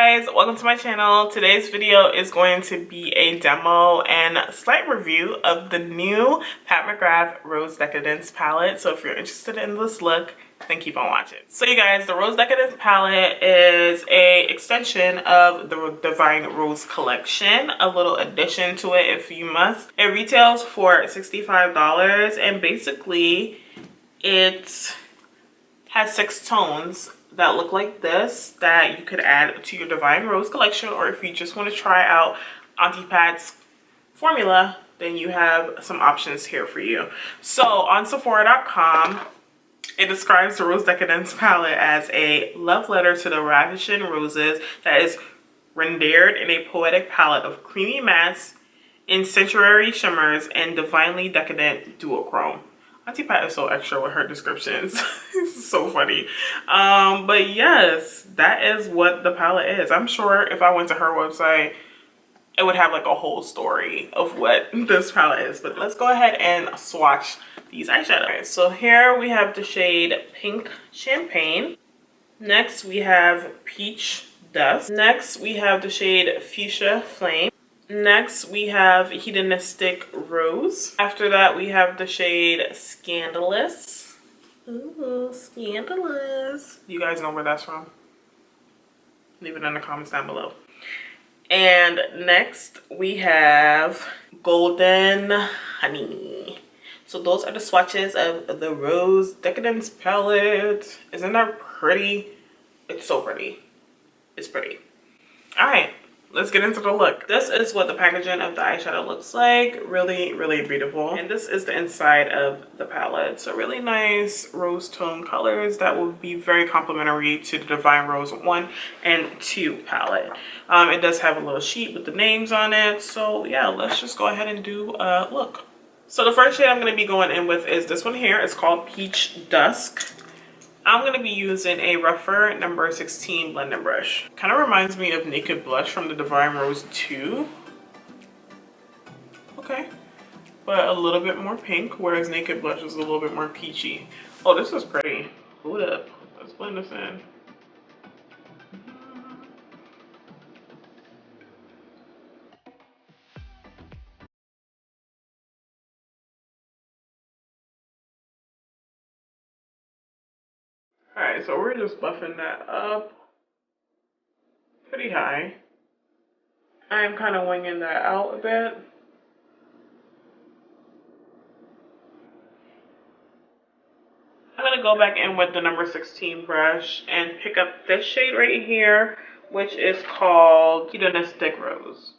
guys, welcome to my channel. Today's video is going to be a demo and slight review of the new Pat McGrath Rose Decadence palette. So if you're interested in this look, then keep on watching. So you guys, the Rose Decadence palette is a extension of the Divine Rose collection, a little addition to it if you must. It retails for $65 and basically it has 6 tones that look like this that you could add to your Divine Rose collection, or if you just want to try out Auntie Pat's formula, then you have some options here for you. So on Sephora.com, it describes the Rose Decadence palette as a love letter to the ravishing roses that is rendered in a poetic palette of creamy mattes, incendiary shimmers, and divinely decadent duochrome. Auntie Pat is so extra with her descriptions. It's so funny. But yes, that is what the palette is. I'm sure if I went to her website, it would have like a whole story of what this palette is. But let's go ahead and swatch these eyeshadows. Okay, so here we have the shade Pink Champagne. Next we have Peach Dust. Next we have the shade Fuchsia Flame. Next, we have Hedonistic Rose. After that, we have the shade Scandalous. Ooh, Scandalous. You guys know where that's from? Leave it in the comments down below. And next, we have Golden Honey. So those are the swatches of the Rose Decadence palette. Isn't that pretty? It's so pretty. It's pretty. All right. Let's get into the look. This is what the packaging of the eyeshadow looks like. Really, really beautiful. And this is the inside of the palette. So really nice rose tone colors that will be very complementary to the Divine Rose 1 and 2 palette. It does have a little sheet with the names on it. So yeah, let's just go ahead and do a look. So the first shade I'm going to be going in with is this one here. It's called Peach Dusk. I'm going to be using a Rephr number 16 blending brush. Kind of reminds me of Naked Blush from the Divine Rose 2. Okay. But a little bit more pink, whereas Naked Blush is a little bit more peachy. Oh, this is pretty. Hold up. Let's blend this in. Alright, so we're just buffing that up pretty high. I am kind of winging that out a bit. I'm going to go back in with the number 16 brush and pick up this shade right here, which is called Hedonistic Rose.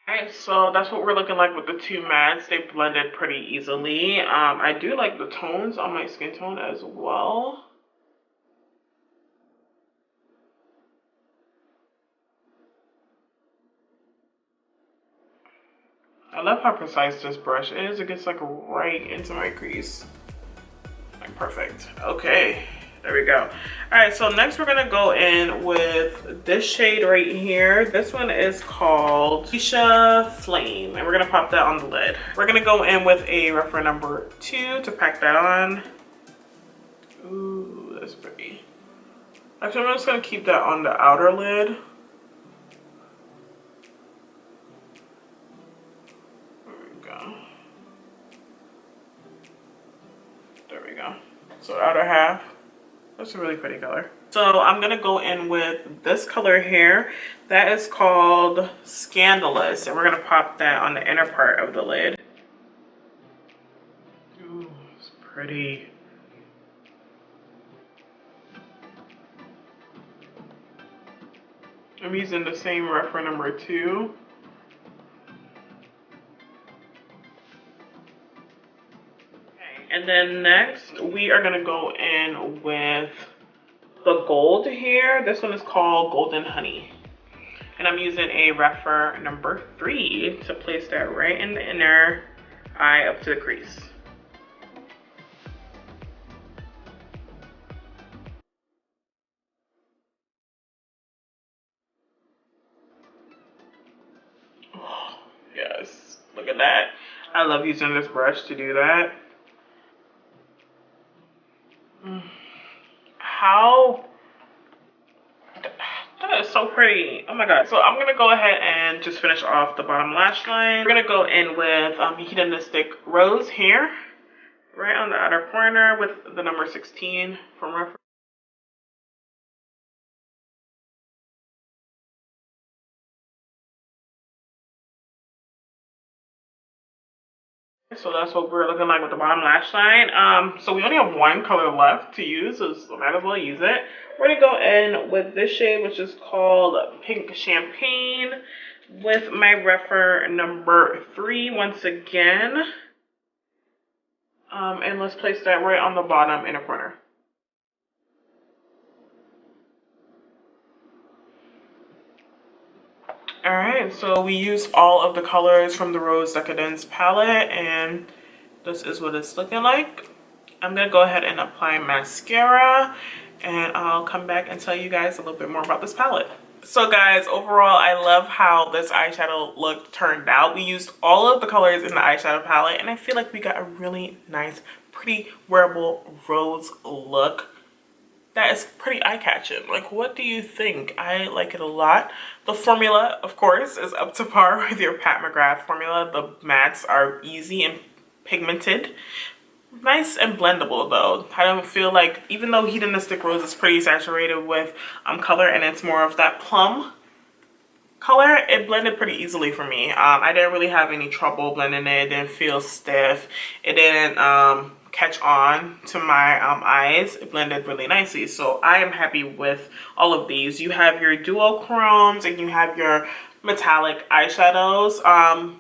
Alright, so that's what we're looking like with the 2 mattes. They blended pretty easily. I do like the tones on my skin tone as well. I love how precise this brush is. It gets like right into my crease. Like perfect. Okay, there we go. Alright, so next we're gonna go in with this shade right here. This one is called Fuchsia Flame, and we're gonna pop that on the lid. We're gonna go in with a Rephr number 2 to pack that on. Ooh, that's pretty. Actually, I'm just gonna keep that on the outer lid. There we go. So outer half. That's a really pretty color. So I'm gonna go in with this color here. That is called Scandalous, and we're gonna pop that on the inner part of the lid. Ooh, it's pretty. I'm using the same Rephr number 2. And then next, we are gonna go in with the gold here. This one is called Golden Honey. And I'm using a Rephr number 3 to place that right in the inner eye up to the crease. Oh, yes, look at that. I love love using this brush to do that. How that is so pretty. Oh my god. So I'm gonna go ahead and just finish off the bottom lash line. We're gonna go in with Hedonistic Rose here, right on the outer corner with the number 16 from Rephr. So that's what we're looking like with the bottom lash line. So we only have one color left to use, so might as well use it. We're gonna go in with this shade, which is called Pink Champagne, with my Rephr number 3 once again. And let's place that right on the bottom inner corner. Alright, so we used all of the colors from the Rose Decadence palette, and this is what it's looking like. I'm going to go ahead and apply mascara, and I'll come back and tell you guys a little bit more about this palette. So guys, overall, I love how this eyeshadow look turned out. We used all of the colors in the eyeshadow palette, and I feel like we got a really nice, pretty wearable rose look that is pretty eye-catching. Like, what do you think? I like it a lot. The formula, of course, is up to par with your Pat McGrath formula. The mattes are easy and pigmented. Nice and blendable though. I don't feel like, even though Hedonistic Rose is pretty saturated with color and it's more of that plum color, it blended pretty easily for me. I didn't really have any trouble blending it. It didn't feel stiff. It didn't catch on to my eyes. It blended really nicely, so I am happy with all of these. You have your duochromes and you have your metallic eyeshadows.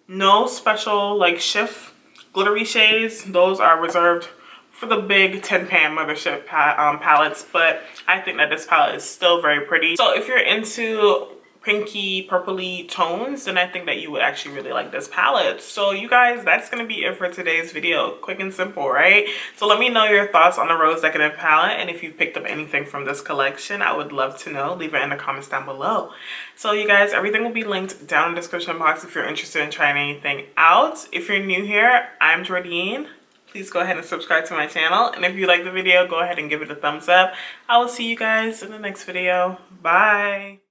No special like shift glittery shades. Those are reserved for the big 10-pan mothership palettes, but I think that this palette is still very pretty. So if you're into pinky purpley tones, then I think that you would actually really like this palette. So you guys, that's gonna be it for today's video. Quick and simple, right? So let me know your thoughts on the Rose Decadent palette, and if you've picked up anything from this collection, I would love to know. Leave it in the comments down below. So you guys, everything will be linked down in the description box if you're interested in trying anything out. If you're new here, I'm Jordine. Please go ahead and subscribe to my channel, and if you like the video, go ahead and give it a thumbs up. I will see you guys in the next video. Bye.